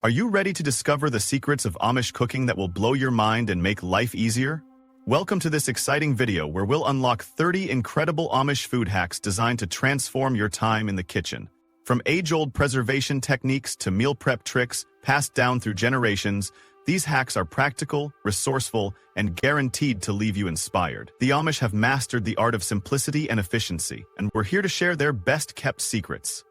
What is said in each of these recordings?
Are you ready to discover the secrets of Amish cooking that will blow your mind and make life easier? Welcome to this exciting video where we'll unlock 30 incredible Amish food hacks designed to transform your time in the kitchen. From age-old preservation techniques to meal prep tricks passed down through generations, these hacks are practical, resourceful, and guaranteed to leave you inspired. The Amish have mastered the art of simplicity and efficiency, and we're here to share their best-kept secrets.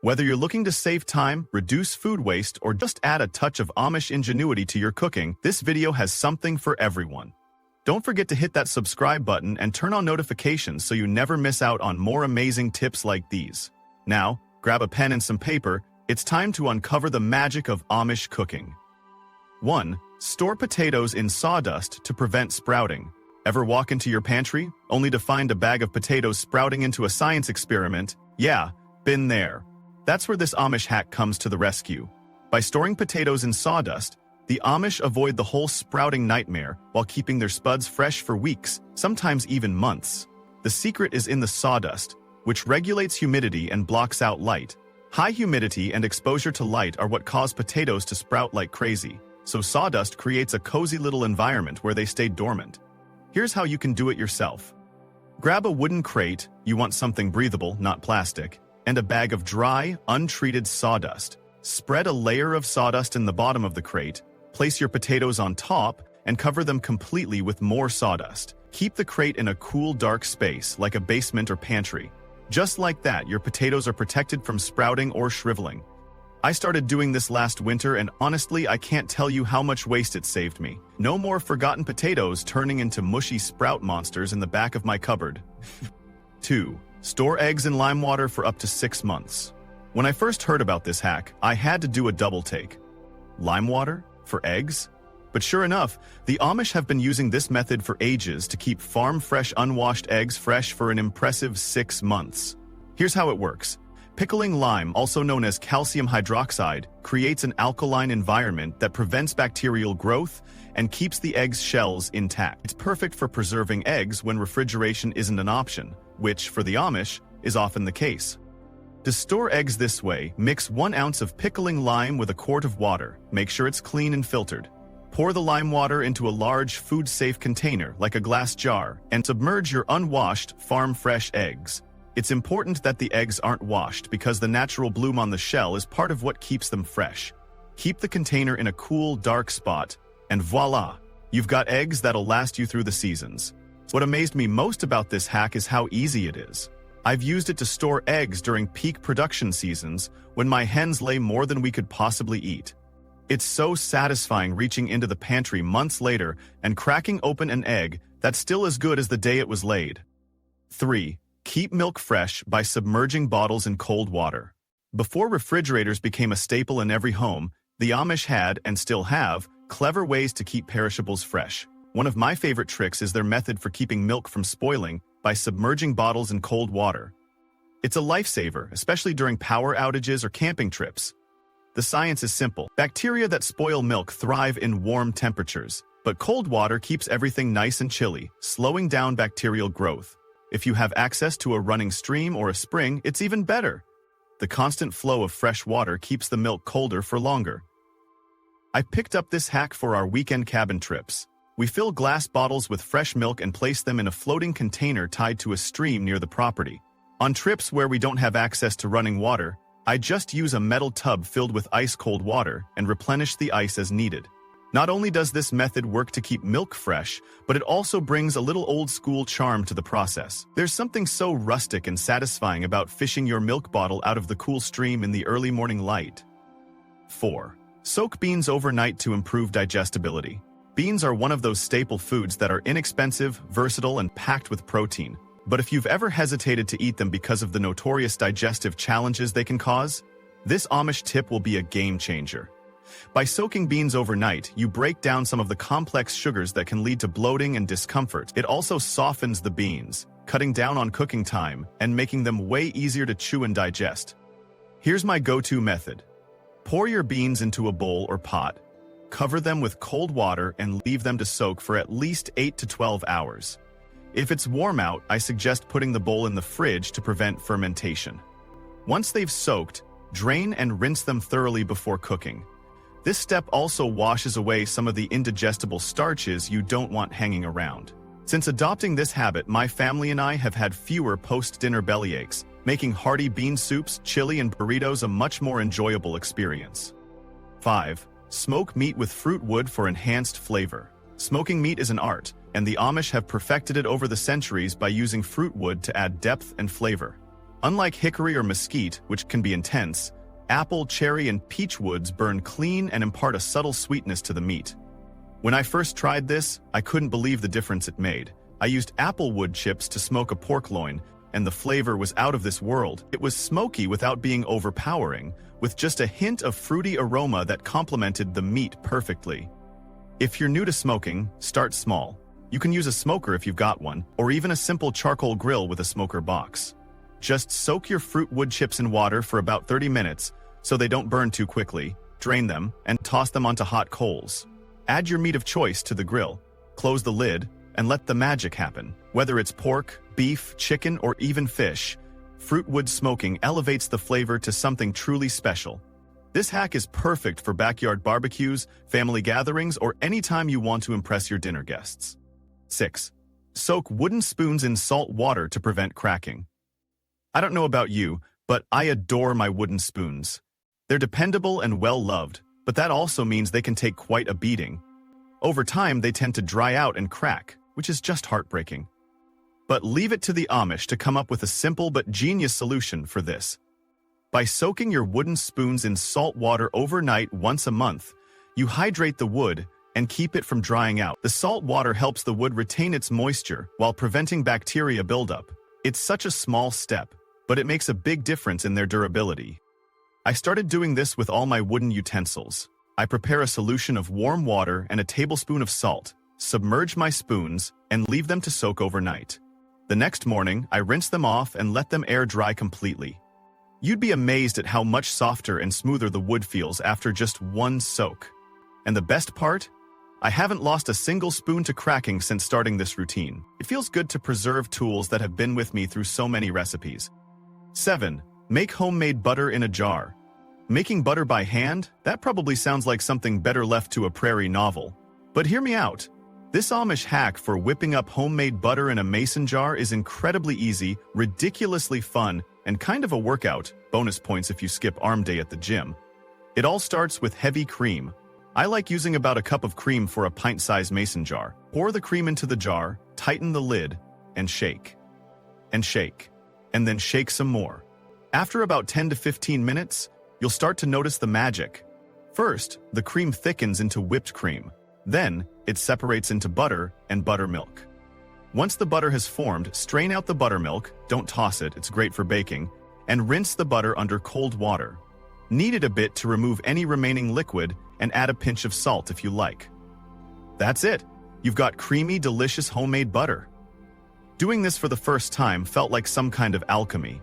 Whether you're looking to save time, reduce food waste, or just add a touch of Amish ingenuity to your cooking, this video has something for everyone. Don't forget to hit that subscribe button and turn on notifications so you never miss out on more amazing tips like these. Now, grab a pen and some paper. It's time to uncover the magic of Amish cooking. 1. Store potatoes in sawdust to prevent sprouting. Ever walk into your pantry, only to find a bag of potatoes sprouting into a science experiment? Yeah, been there. That's where this Amish hack comes to the rescue. By storing potatoes in sawdust, the Amish avoid the whole sprouting nightmare while keeping their spuds fresh for weeks, sometimes even months. The secret is in the sawdust, which regulates humidity and blocks out light. High humidity and exposure to light are what cause potatoes to sprout like crazy, so sawdust creates a cozy little environment where they stay dormant. Here's how you can do it yourself. Grab a wooden crate, you want something breathable, not plastic, and a bag of dry, untreated sawdust. Spread a layer of sawdust in the bottom of the crate, place your potatoes on top, and cover them completely with more sawdust. Keep the crate in a cool, dark space, like a basement or pantry. Just like that, your potatoes are protected from sprouting or shriveling. I started doing this last winter, and honestly, I can't tell you how much waste it saved me. No more forgotten potatoes turning into mushy sprout monsters in the back of my cupboard. 2. Store eggs in lime water for up to 6 months. When I first heard about this hack, I had to do a double take. Lime water? For eggs? But sure enough, the Amish have been using this method for ages to keep farm-fresh unwashed eggs fresh for an impressive 6 months. Here's how it works. Pickling lime, also known as calcium hydroxide, creates an alkaline environment that prevents bacterial growth and keeps the egg's shells intact. It's perfect for preserving eggs when refrigeration isn't an option, which, for the Amish, is often the case. To store eggs this way, mix 1 ounce of pickling lime with a quart of water. Make sure it's clean and filtered. Pour the lime water into a large, food-safe container, like a glass jar, and submerge your unwashed, farm-fresh eggs. It's important that the eggs aren't washed because the natural bloom on the shell is part of what keeps them fresh. Keep the container in a cool, dark spot, and voila! You've got eggs that'll last you through the seasons. What amazed me most about this hack is how easy it is. I've used it to store eggs during peak production seasons when my hens lay more than we could possibly eat. It's so satisfying reaching into the pantry months later and cracking open an egg that's still as good as the day it was laid. 3. Keep milk fresh by submerging bottles in cold water. Before refrigerators became a staple in every home, the Amish had, and still have, clever ways to keep perishables fresh. One of my favorite tricks is their method for keeping milk from spoiling by submerging bottles in cold water. It's a lifesaver, especially during power outages or camping trips. The science is simple. Bacteria that spoil milk thrive in warm temperatures, but cold water keeps everything nice and chilly, slowing down bacterial growth. If you have access to a running stream or a spring, it's even better. The constant flow of fresh water keeps the milk colder for longer. I picked up this hack for our weekend cabin trips. We fill glass bottles with fresh milk and place them in a floating container tied to a stream near the property. On trips where we don't have access to running water, I just use a metal tub filled with ice-cold water and replenish the ice as needed. Not only does this method work to keep milk fresh, but it also brings a little old-school charm to the process. There's something so rustic and satisfying about fishing your milk bottle out of the cool stream in the early morning light. 4. Soak beans overnight to improve digestibility. Beans are one of those staple foods that are inexpensive, versatile, and packed with protein. But if you've ever hesitated to eat them because of the notorious digestive challenges they can cause, this Amish tip will be a game changer. By soaking beans overnight, you break down some of the complex sugars that can lead to bloating and discomfort. It also softens the beans, cutting down on cooking time and making them way easier to chew and digest. Here's my go-to method. Pour your beans into a bowl or pot. Cover them with cold water and leave them to soak for at least 8 to 12 hours. If it's warm out, I suggest putting the bowl in the fridge to prevent fermentation. Once they've soaked, drain and rinse them thoroughly before cooking. This step also washes away some of the indigestible starches you don't want hanging around. Since adopting this habit, my family and I have had fewer post-dinner bellyaches, making hearty bean soups, chili, and burritos a much more enjoyable experience. 5. Smoke meat with fruit wood for enhanced flavor. Smoking meat is an art, and the Amish have perfected it over the centuries by using fruit wood to add depth and flavor. Unlike hickory or mesquite, which can be intense, apple, cherry, and peach woods burn clean and impart a subtle sweetness to the meat. When I first tried this, I couldn't believe the difference it made. I used apple wood chips to smoke a pork loin, and the flavor was out of this world. It was smoky without being overpowering, with just a hint of fruity aroma that complemented the meat perfectly. If you're new to smoking, start small. You can use a smoker if you've got one, or even a simple charcoal grill with a smoker box. Just soak your fruit wood chips in water for about 30 minutes so they don't burn too quickly, drain them, and toss them onto hot coals. Add your meat of choice to the grill, close the lid, and let the magic happen. Whether it's pork, beef, chicken, or even fish, fruit wood smoking elevates the flavor to something truly special. This hack is perfect for backyard barbecues, family gatherings, or any time you want to impress your dinner guests. 6. Soak wooden spoons in salt water to prevent cracking. I don't know about you, but I adore my wooden spoons. They're dependable and well-loved, but that also means they can take quite a beating. Over time, they tend to dry out and crack, which is just heartbreaking. But leave it to the Amish to come up with a simple but genius solution for this. By soaking your wooden spoons in salt water overnight once a month, you hydrate the wood and keep it from drying out. The salt water helps the wood retain its moisture while preventing bacteria buildup. It's such a small step, but it makes a big difference in their durability. I started doing this with all my wooden utensils. I prepare a solution of warm water and a tablespoon of salt, submerge my spoons, and leave them to soak overnight. The next morning, I rinse them off and let them air dry completely. You'd be amazed at how much softer and smoother the wood feels after just one soak. And the best part? I haven't lost a single spoon to cracking since starting this routine. It feels good to preserve tools that have been with me through so many recipes. 7. Make homemade butter in a jar. Making butter by hand? That probably sounds like something better left to a prairie novel. But hear me out. This Amish hack for whipping up homemade butter in a mason jar is incredibly easy, ridiculously fun, and kind of a workout, bonus points if you skip arm day at the gym. It all starts with heavy cream. I like using about a cup of cream for a pint-sized mason jar. Pour the cream into the jar, tighten the lid, and shake. And shake. And then shake some more. After about 10 to 15 minutes, you'll start to notice the magic. First, the cream thickens into whipped cream. Then, it separates into butter and buttermilk. Once the butter has formed, strain out the buttermilk, don't toss it, it's great for baking, and rinse the butter under cold water. Knead it a bit to remove any remaining liquid and add a pinch of salt if you like. That's it. You've got creamy, delicious homemade butter. Doing this for the first time felt like some kind of alchemy.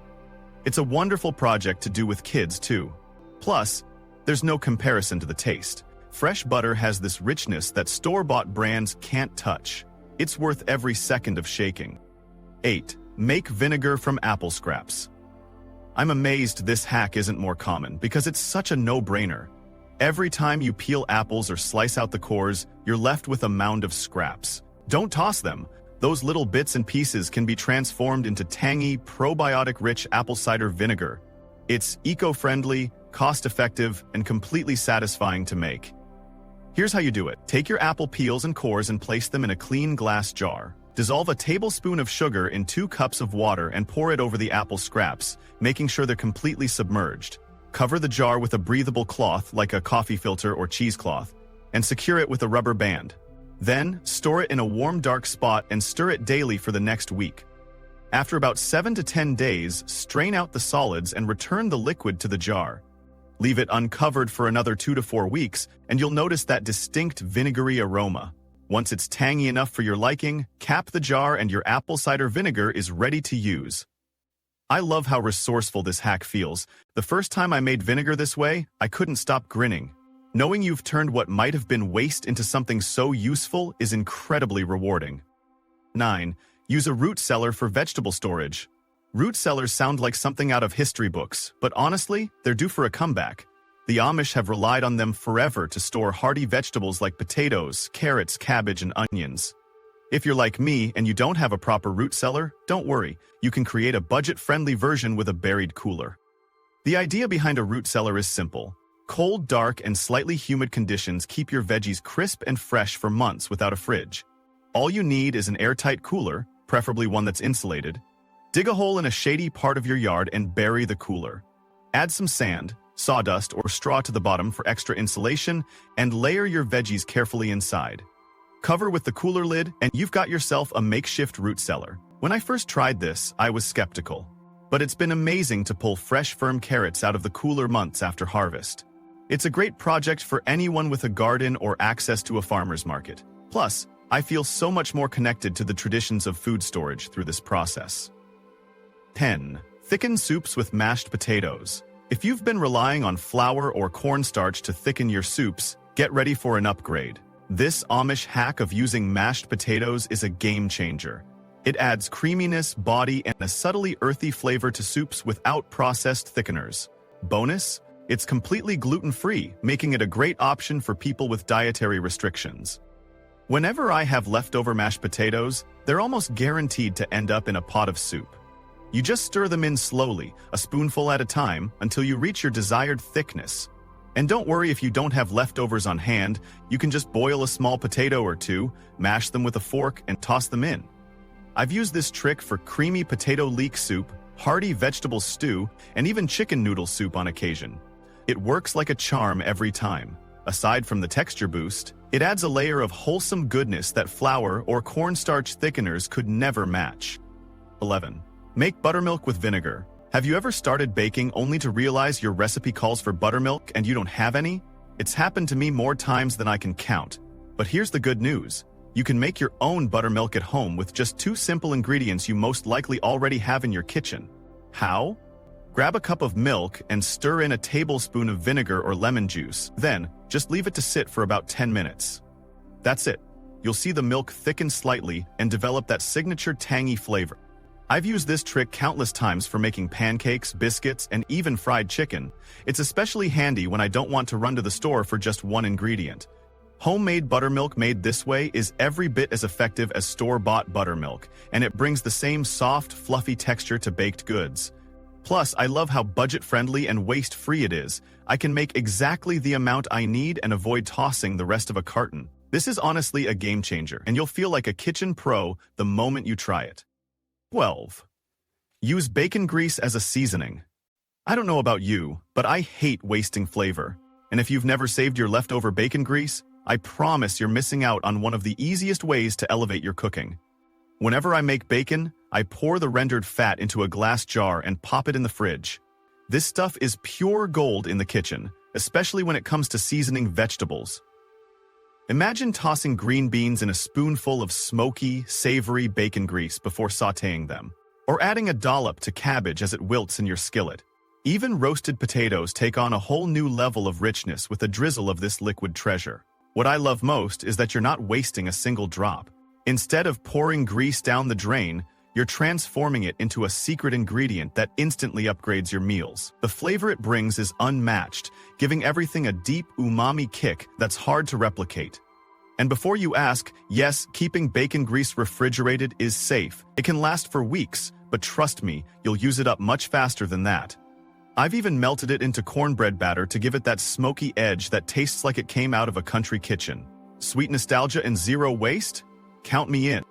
It's a wonderful project to do with kids, too. Plus, there's no comparison to the taste. Fresh butter has this richness that store-bought brands can't touch. It's worth every second of shaking. 8. Make vinegar from apple scraps. I'm amazed this hack isn't more common because it's such a no-brainer. Every time you peel apples or slice out the cores, you're left with a mound of scraps. Don't toss them. Those little bits and pieces can be transformed into tangy, probiotic-rich apple cider vinegar. It's eco-friendly, cost-effective, and completely satisfying to make. Here's how you do it. Take your apple peels and cores and place them in a clean glass jar. Dissolve a tablespoon of sugar in 2 cups of water and pour it over the apple scraps, making sure they're completely submerged. Cover the jar with a breathable cloth like a coffee filter or cheesecloth, and secure it with a rubber band. Then, store it in a warm, dark spot and stir it daily for the next week. After about 7 to 10 days, strain out the solids and return the liquid to the jar. Leave it uncovered for another 2 to 4 weeks, and you'll notice that distinct vinegary aroma. Once it's tangy enough for your liking, cap the jar and your apple cider vinegar is ready to use. I love how resourceful this hack feels. The first time I made vinegar this way, I couldn't stop grinning. Knowing you've turned what might have been waste into something so useful is incredibly rewarding. 9. Use a root cellar for vegetable storage. Root cellars sound like something out of history books, but honestly, they're due for a comeback. The Amish have relied on them forever to store hearty vegetables like potatoes, carrots, cabbage, and onions. If you're like me and you don't have a proper root cellar, don't worry, you can create a budget-friendly version with a buried cooler. The idea behind a root cellar is simple. Cold, dark, and slightly humid conditions keep your veggies crisp and fresh for months without a fridge. All you need is an airtight cooler, preferably one that's insulated. Dig a hole in a shady part of your yard and bury the cooler. Add some sand, sawdust, or straw to the bottom for extra insulation, and layer your veggies carefully inside. Cover with the cooler lid, and you've got yourself a makeshift root cellar. When I first tried this, I was skeptical. But it's been amazing to pull fresh, firm carrots out of the cooler months after harvest. It's a great project for anyone with a garden or access to a farmer's market. Plus, I feel so much more connected to the traditions of food storage through this process. 10. Thicken soups with mashed potatoes. If you've been relying on flour or cornstarch to thicken your soups, get ready for an upgrade. This Amish hack of using mashed potatoes is a game changer. It adds creaminess, body, and a subtly earthy flavor to soups without processed thickeners. Bonus, it's completely gluten-free, making it a great option for people with dietary restrictions. Whenever I have leftover mashed potatoes, they're almost guaranteed to end up in a pot of soup. You just stir them in slowly, a spoonful at a time, until you reach your desired thickness. And don't worry if you don't have leftovers on hand, you can just boil a small potato or two, mash them with a fork, and toss them in. I've used this trick for creamy potato leek soup, hearty vegetable stew, and even chicken noodle soup on occasion. It works like a charm every time. Aside from the texture boost, it adds a layer of wholesome goodness that flour or cornstarch thickeners could never match. 11. Make buttermilk with vinegar. Have you ever started baking only to realize your recipe calls for buttermilk and you don't have any? It's happened to me more times than I can count. But here's the good news. You can make your own buttermilk at home with just 2 simple ingredients you most likely already have in your kitchen. How? Grab a cup of milk and stir in a tablespoon of vinegar or lemon juice. Then, just leave it to sit for about 10 minutes. That's it. You'll see the milk thicken slightly and develop that signature tangy flavor. I've used this trick countless times for making pancakes, biscuits, and even fried chicken. It's especially handy when I don't want to run to the store for just one ingredient. Homemade buttermilk made this way is every bit as effective as store-bought buttermilk, and it brings the same soft, fluffy texture to baked goods. Plus, I love how budget-friendly and waste-free it is. I can make exactly the amount I need and avoid tossing the rest of a carton. This is honestly a game changer, and you'll feel like a kitchen pro the moment you try it. 12. Use bacon grease as a seasoning. I don't know about you, but I hate wasting flavor. And if you've never saved your leftover bacon grease, I promise you're missing out on one of the easiest ways to elevate your cooking. Whenever I make bacon, I pour the rendered fat into a glass jar and pop it in the fridge. This stuff is pure gold in the kitchen, especially when it comes to seasoning vegetables. Imagine tossing green beans in a spoonful of smoky, savory bacon grease before sautéing them, or adding a dollop to cabbage as it wilts in your skillet. Even roasted potatoes take on a whole new level of richness with a drizzle of this liquid treasure. What I love most is that you're not wasting a single drop. Instead of pouring grease down the drain, you're transforming it into a secret ingredient that instantly upgrades your meals. The flavor it brings is unmatched, giving everything a deep umami kick that's hard to replicate. And before you ask, yes, keeping bacon grease refrigerated is safe. It can last for weeks, but trust me, you'll use it up much faster than that. I've even melted it into cornbread batter to give it that smoky edge that tastes like it came out of a country kitchen. Sweet nostalgia and zero waste? Count me in.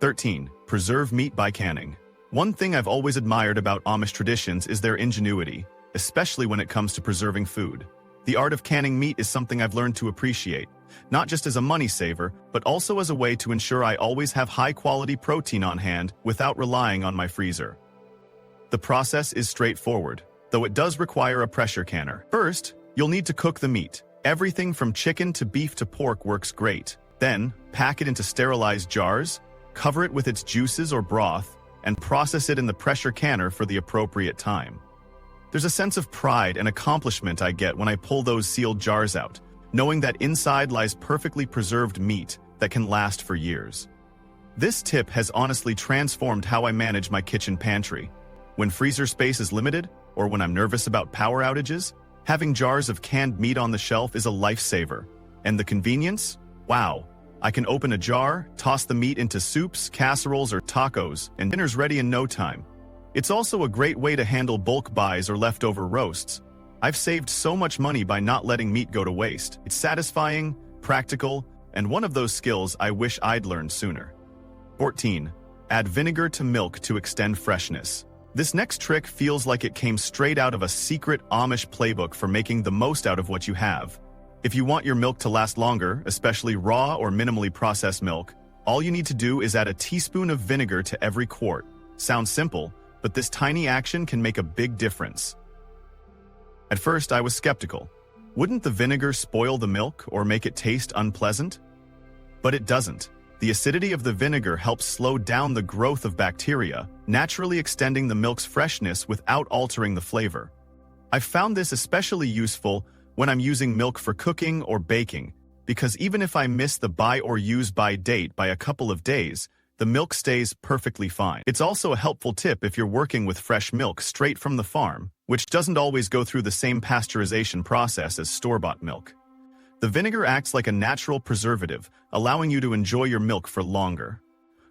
13. Preserve meat by canning. One thing I've always admired about Amish traditions is their ingenuity, especially when it comes to preserving food. The art of canning meat is something I've learned to appreciate, not just as a money saver, but also as a way to ensure I always have high-quality protein on hand without relying on my freezer. The process is straightforward, though it does require a pressure canner. First, you'll need to cook the meat. Everything from chicken to beef to pork works great. Then, pack it into sterilized jars, cover it with its juices or broth, and process it in the pressure canner for the appropriate time. There's a sense of pride and accomplishment I get when I pull those sealed jars out, knowing that inside lies perfectly preserved meat that can last for years. This tip has honestly transformed how I manage my kitchen pantry. When freezer space is limited, or when I'm nervous about power outages, Having jars of canned meat on the shelf is a lifesaver. And the convenience? Wow. I can open a jar, toss the meat into soups, casseroles, or tacos, and dinner's ready in no time. It's also a great way to handle bulk buys or leftover roasts. I've saved so much money by not letting meat go to waste. It's satisfying, practical, and one of those skills I wish I'd learned sooner. 14. Add vinegar to milk to extend freshness. This next trick feels like it came straight out of a secret Amish playbook for making the most out of what you have. If you want your milk to last longer, especially raw or minimally processed milk, all you need to do is add a teaspoon of vinegar to every quart. Sounds simple, but this tiny action can make a big difference. At first, I was skeptical. Wouldn't the vinegar spoil the milk or make it taste unpleasant? But it doesn't. The acidity of the vinegar helps slow down the growth of bacteria, naturally extending the milk's freshness without altering the flavor. I've found this especially useful when I'm using milk for cooking or baking, because even if I miss the buy or use by date by a couple of days, the milk stays perfectly fine. It's also a helpful tip if you're working with fresh milk straight from the farm, which doesn't always go through the same pasteurization process as store-bought milk. The vinegar acts like a natural preservative, allowing you to enjoy your milk for longer.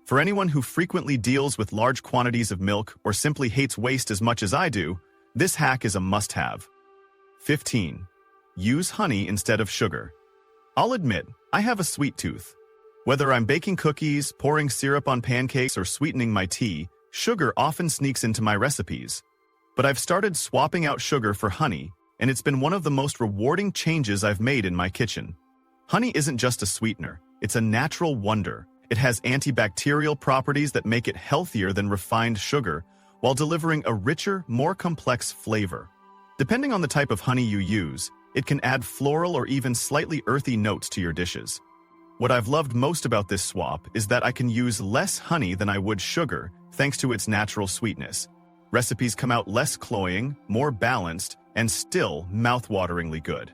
For anyone who frequently deals with large quantities of milk or simply hates waste as much as I do, this hack is a must-have. 15. Use honey instead of sugar. I'll admit, I have a sweet tooth. Whether I'm baking cookies, pouring syrup on pancakes, or sweetening my tea, sugar often sneaks into my recipes. But I've started swapping out sugar for honey, and it's been one of the most rewarding changes I've made in my kitchen. Honey isn't just a sweetener, it's a natural wonder. It has antibacterial properties that make it healthier than refined sugar, while delivering a richer, more complex flavor. Depending on the type of honey you use, it can add floral or even slightly earthy notes to your dishes. What I've loved most about this swap is that I can use less honey than I would sugar, thanks to its natural sweetness. Recipes come out less cloying, more balanced, and still mouth-wateringly good.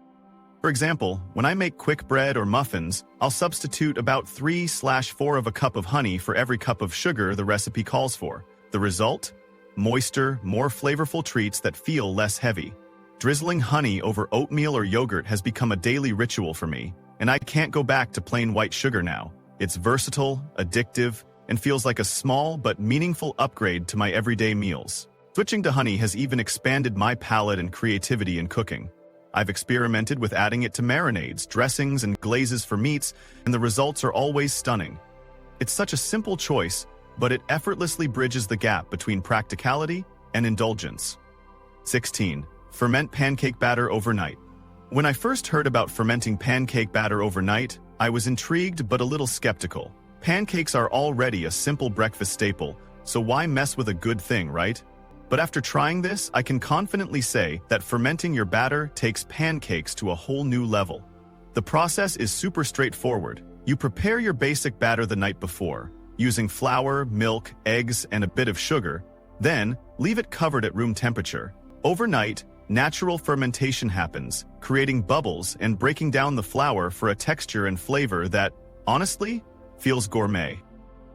For example, when I make quick bread or muffins, I'll substitute about 3/4 of a cup of honey for every cup of sugar the recipe calls for. The result? Moister, more flavorful treats that feel less heavy. Drizzling honey over oatmeal or yogurt has become a daily ritual for me, and I can't go back to plain white sugar now. It's versatile, addictive, and feels like a small but meaningful upgrade to my everyday meals. Switching to honey has even expanded my palate and creativity in cooking. I've experimented with adding it to marinades, dressings, and glazes for meats, and the results are always stunning. It's such a simple choice, but it effortlessly bridges the gap between practicality and indulgence. 16. Ferment pancake batter overnight. When I first heard about fermenting pancake batter overnight, I was intrigued but a little skeptical. Pancakes are already a simple breakfast staple, so why mess with a good thing, right? But after trying this, I can confidently say that fermenting your batter takes pancakes to a whole new level. The process is super straightforward. You prepare your basic batter the night before, using flour, milk, eggs, and a bit of sugar. Then, leave it covered at room temperature. Overnight, natural fermentation happens, creating bubbles and breaking down the flour for a texture and flavor that, honestly, feels gourmet.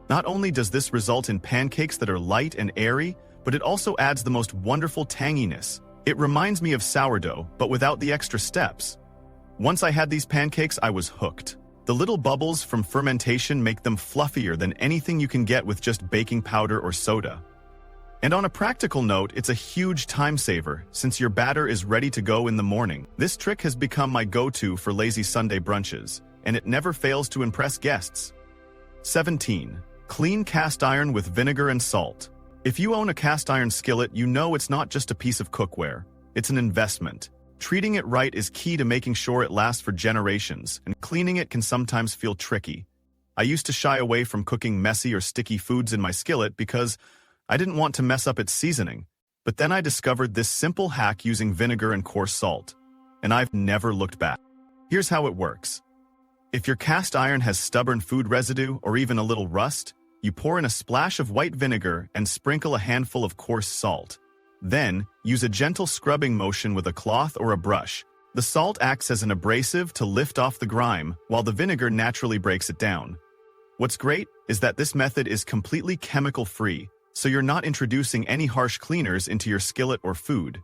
Not only does this result in pancakes that are light and airy, but it also adds the most wonderful tanginess. It reminds me of sourdough, but without the extra steps. Once I had these pancakes, I was hooked. The little bubbles from fermentation make them fluffier than anything you can get with just baking powder or soda. And on a practical note, it's a huge time saver since your batter is ready to go in the morning. This trick has become my go-to for lazy Sunday brunches, and it never fails to impress guests. 17. Clean cast iron with vinegar and salt. If you own a cast iron skillet, you know it's not just a piece of cookware. It's an investment. Treating it right is key to making sure it lasts for generations, and cleaning it can sometimes feel tricky. I used to shy away from cooking messy or sticky foods in my skillet because I didn't want to mess up its seasoning. But then I discovered this simple hack using vinegar and coarse salt, and I've never looked back. Here's how it works. If your cast iron has stubborn food residue or even a little rust, you pour in a splash of white vinegar and sprinkle a handful of coarse salt. Then, use a gentle scrubbing motion with a cloth or a brush. The salt acts as an abrasive to lift off the grime, while the vinegar naturally breaks it down. What's great is that this method is completely chemical-free, so you're not introducing any harsh cleaners into your skillet or food.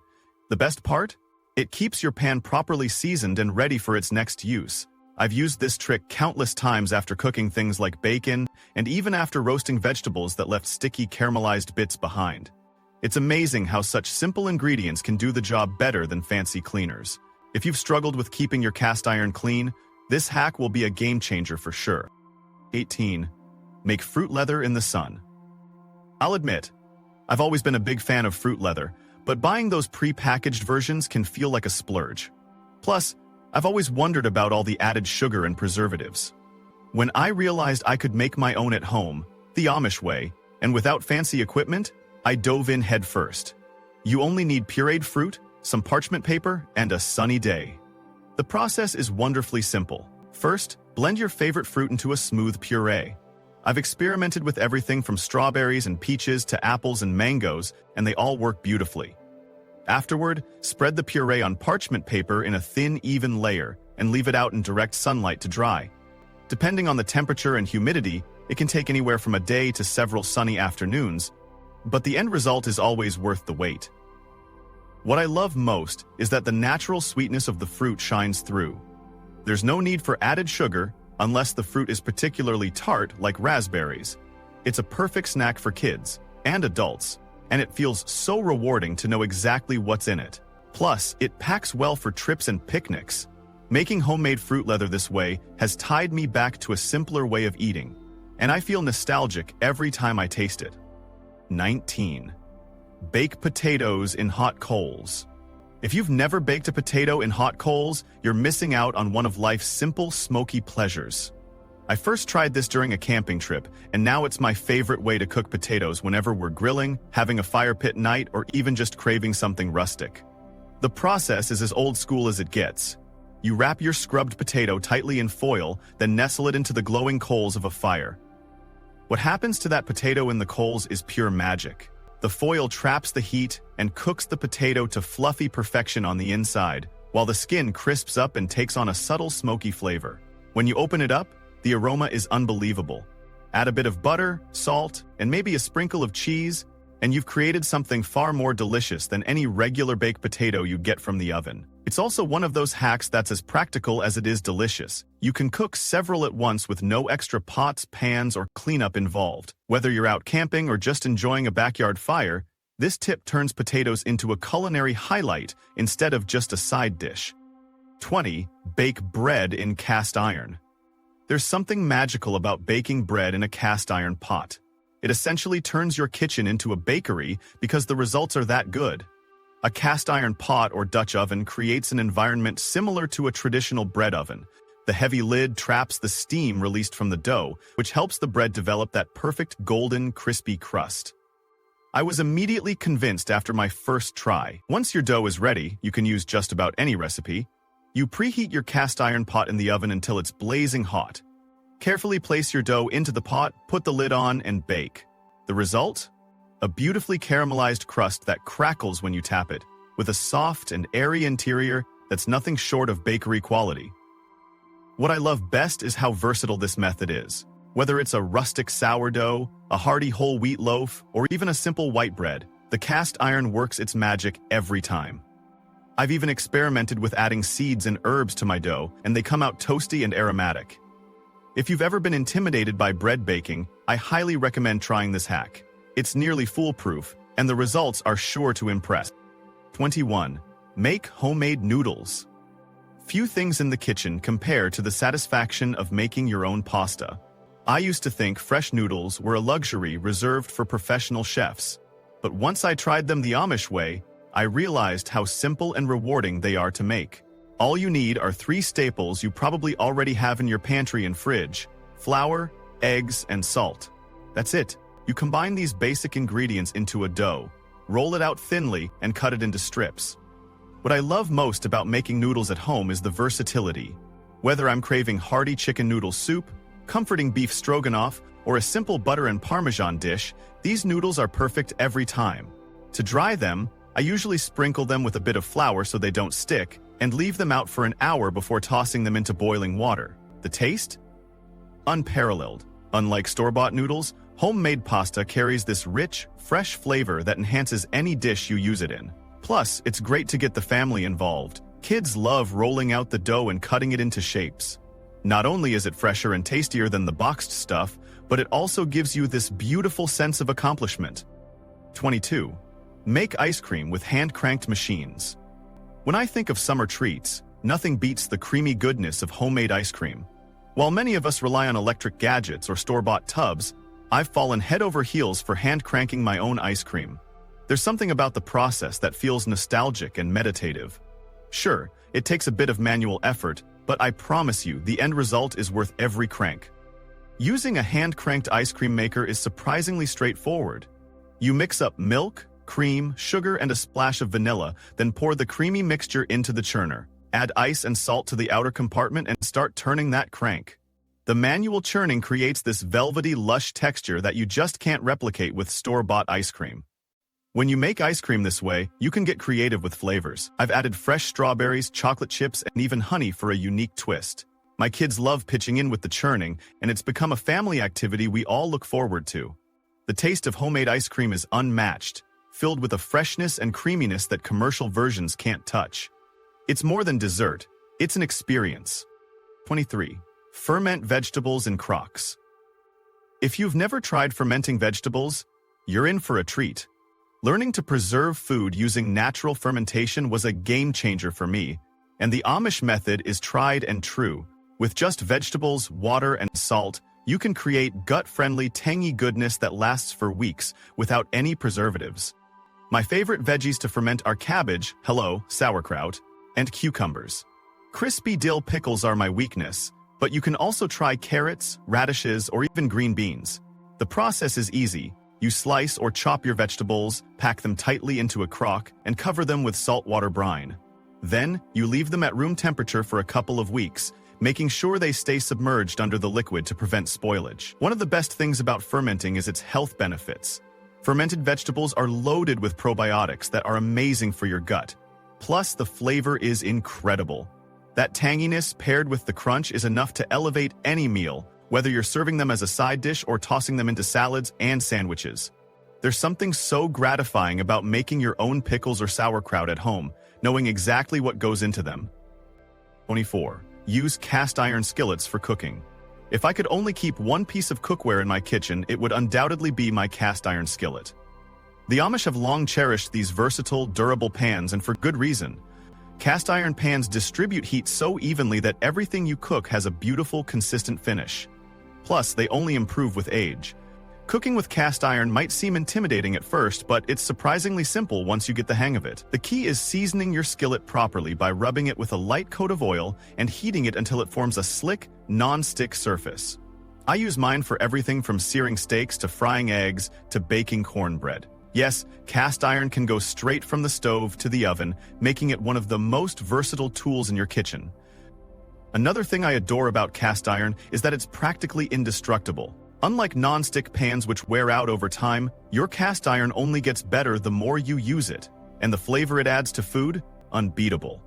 The best part? It keeps your pan properly seasoned and ready for its next use. I've used this trick countless times after cooking things like bacon, and even after roasting vegetables that left sticky caramelized bits behind. It's amazing how such simple ingredients can do the job better than fancy cleaners. If you've struggled with keeping your cast iron clean, this hack will be a game changer for sure. 18. Make fruit leather in the sun. I'll admit, I've always been a big fan of fruit leather, but buying those pre-packaged versions can feel like a splurge. Plus, I've always wondered about all the added sugar and preservatives. When I realized I could make my own at home, the Amish way, and without fancy equipment, I dove in head first. You only need pureed fruit, some parchment paper, and a sunny day. The process is wonderfully simple. First, blend your favorite fruit into a smooth puree. I've experimented with everything from strawberries and peaches to apples and mangoes, and they all work beautifully. Afterward, spread the puree on parchment paper in a thin, even layer and leave it out in direct sunlight to dry. Depending on the temperature and humidity, it can take anywhere from a day to several sunny afternoons, but the end result is always worth the wait. What I love most is that the natural sweetness of the fruit shines through. There's no need for added sugar unless the fruit is particularly tart like raspberries. It's a perfect snack for kids and adults, and it feels so rewarding to know exactly what's in it. Plus, it packs well for trips and picnics. Making homemade fruit leather this way has tied me back to a simpler way of eating, and I feel nostalgic every time I taste it. 19. Bake potatoes in hot coals. If you've never baked a potato in hot coals, you're missing out on one of life's simple, smoky pleasures. I first tried this during a camping trip, and now it's my favorite way to cook potatoes whenever we're grilling, having a fire pit night, or even just craving something rustic. The process is as old school as it gets. You wrap your scrubbed potato tightly in foil, then nestle it into the glowing coals of a fire. What happens to that potato in the coals is pure magic. The foil traps the heat and cooks the potato to fluffy perfection on the inside, while the skin crisps up and takes on a subtle smoky flavor. When you open it up, the aroma is unbelievable. Add a bit of butter, salt, and maybe a sprinkle of cheese, and you've created something far more delicious than any regular baked potato you get from the oven. It's also one of those hacks that's as practical as it is delicious. You can cook several at once with no extra pots, pans, or cleanup involved. Whether you're out camping or just enjoying a backyard fire, this tip turns potatoes into a culinary highlight instead of just a side dish. 20. Bake bread in cast iron. There's something magical about baking bread in a cast iron pot. It essentially turns your kitchen into a bakery because the results are that good. A cast iron pot or Dutch oven creates an environment similar to a traditional bread oven. The heavy lid traps the steam released from the dough, which helps the bread develop that perfect golden, crispy crust. I was immediately convinced after my first try. Once your dough is ready, you can use just about any recipe. You preheat your cast iron pot in the oven until it's blazing hot. Carefully place your dough into the pot, put the lid on, and bake. The result? A beautifully caramelized crust that crackles when you tap it, with a soft and airy interior that's nothing short of bakery quality. What I love best is how versatile this method is. Whether it's a rustic sourdough, a hearty whole wheat loaf, or even a simple white bread, the cast iron works its magic every time. I've even experimented with adding seeds and herbs to my dough, and they come out toasty and aromatic. If you've ever been intimidated by bread baking, I highly recommend trying this hack. It's nearly foolproof, and the results are sure to impress. 21. Make homemade noodles. Few things in the kitchen compare to the satisfaction of making your own pasta. I used to think fresh noodles were a luxury reserved for professional chefs, but once I tried them the Amish way, I realized how simple and rewarding they are to make. All you need are 3 staples you probably already have in your pantry and fridge: flour, eggs, and salt. That's it. You combine these basic ingredients into a dough, roll it out thinly, and cut it into strips. What I love most about making noodles at home is the versatility. Whether I'm craving hearty chicken noodle soup, comforting beef stroganoff, or a simple butter and parmesan dish, these noodles are perfect every time. To dry them, I usually sprinkle them with a bit of flour so they don't stick, and leave them out for an hour before tossing them into boiling water. The taste? Unparalleled. Unlike store-bought noodles, homemade pasta carries this rich, fresh flavor that enhances any dish you use it in. Plus, it's great to get the family involved. Kids love rolling out the dough and cutting it into shapes. Not only is it fresher and tastier than the boxed stuff, but it also gives you this beautiful sense of accomplishment. 22. Make ice cream with hand-cranked machines. When I think of summer treats, nothing beats the creamy goodness of homemade ice cream. While many of us rely on electric gadgets or store-bought tubs, I've fallen head over heels for hand-cranking my own ice cream. There's something about the process that feels nostalgic and meditative. Sure, it takes a bit of manual effort, but I promise you the end result is worth every crank. Using a hand-cranked ice cream maker is surprisingly straightforward. You mix up milk, cream, sugar, and a splash of vanilla, then pour the creamy mixture into the churner. Add ice and salt to the outer compartment and start turning that crank. The manual churning creates this velvety, lush texture that you just can't replicate with store-bought ice cream. When you make ice cream this way, you can get creative with flavors. I've added fresh strawberries, chocolate chips, and even honey for a unique twist. My kids love pitching in with the churning, and it's become a family activity we all look forward to. The taste of homemade ice cream is unmatched, filled with a freshness and creaminess that commercial versions can't touch. It's more than dessert, it's an experience. 23. Ferment vegetables in crocks. If you've never tried fermenting vegetables, you're in for a treat. Learning to preserve food using natural fermentation was a game-changer for me, and the Amish method is tried and true. With just vegetables, water, and salt, you can create gut-friendly, tangy goodness that lasts for weeks without any preservatives. My favorite veggies to ferment are cabbage, sauerkraut, and cucumbers. Crispy dill pickles are my weakness, but you can also try carrots, radishes, or even green beans. The process is easy. You slice or chop your vegetables, pack them tightly into a crock, and cover them with saltwater brine. Then, you leave them at room temperature for a couple of weeks, making sure they stay submerged under the liquid to prevent spoilage. One of the best things about fermenting is its health benefits. Fermented vegetables are loaded with probiotics that are amazing for your gut. Plus, the flavor is incredible. That tanginess paired with the crunch is enough to elevate any meal, whether you're serving them as a side dish or tossing them into salads and sandwiches. There's something so gratifying about making your own pickles or sauerkraut at home, knowing exactly what goes into them. 24. Use cast iron skillets for cooking. If I could only keep one piece of cookware in my kitchen, it would undoubtedly be my cast iron skillet. The Amish have long cherished these versatile, durable pans, and for good reason. Cast iron pans distribute heat so evenly that everything you cook has a beautiful, consistent finish. Plus, they only improve with age. Cooking with cast iron might seem intimidating at first, but it's surprisingly simple once you get the hang of it. The key is seasoning your skillet properly by rubbing it with a light coat of oil and heating it until it forms a slick, non-stick surface. I use mine for everything from searing steaks to frying eggs to baking cornbread. Yes, cast iron can go straight from the stove to the oven, making it one of the most versatile tools in your kitchen. Another thing I adore about cast iron is that it's practically indestructible. Unlike non-stick pans which wear out over time, your cast iron only gets better the more you use it, and the flavor it adds to food, unbeatable.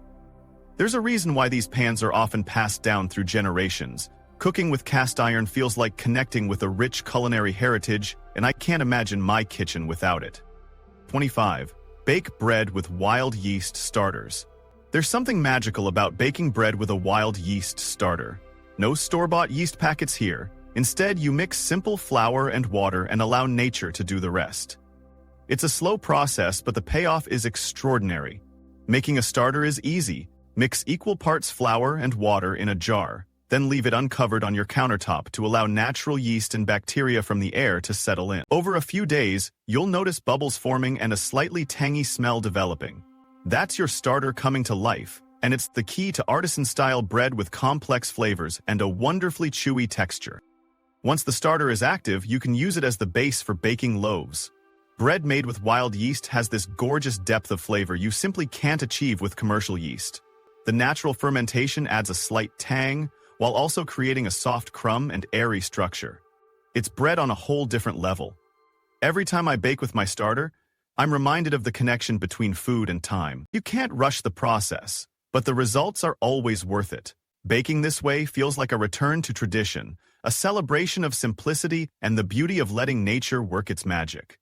There's a reason why these pans are often passed down through generations. Cooking with cast iron feels like connecting with a rich culinary heritage, and I can't imagine my kitchen without it. 25. Bake bread with wild yeast starters. There's something magical about baking bread with a wild yeast starter. No store-bought yeast packets here. Instead, you mix simple flour and water and allow nature to do the rest. It's a slow process, but the payoff is extraordinary. Making a starter is easy. Mix equal parts flour and water in a jar, then leave it uncovered on your countertop to allow natural yeast and bacteria from the air to settle in. Over a few days, you'll notice bubbles forming and a slightly tangy smell developing. That's your starter coming to life, and it's the key to artisan-style bread with complex flavors and a wonderfully chewy texture. Once the starter is active, you can use it as the base for baking loaves. Bread made with wild yeast has this gorgeous depth of flavor you simply can't achieve with commercial yeast. The natural fermentation adds a slight tang, while also creating a soft crumb and airy structure. It's bread on a whole different level. Every time I bake with my starter, I'm reminded of the connection between food and time. You can't rush the process, but the results are always worth it. Baking this way feels like a return to tradition, a celebration of simplicity and the beauty of letting nature work its magic.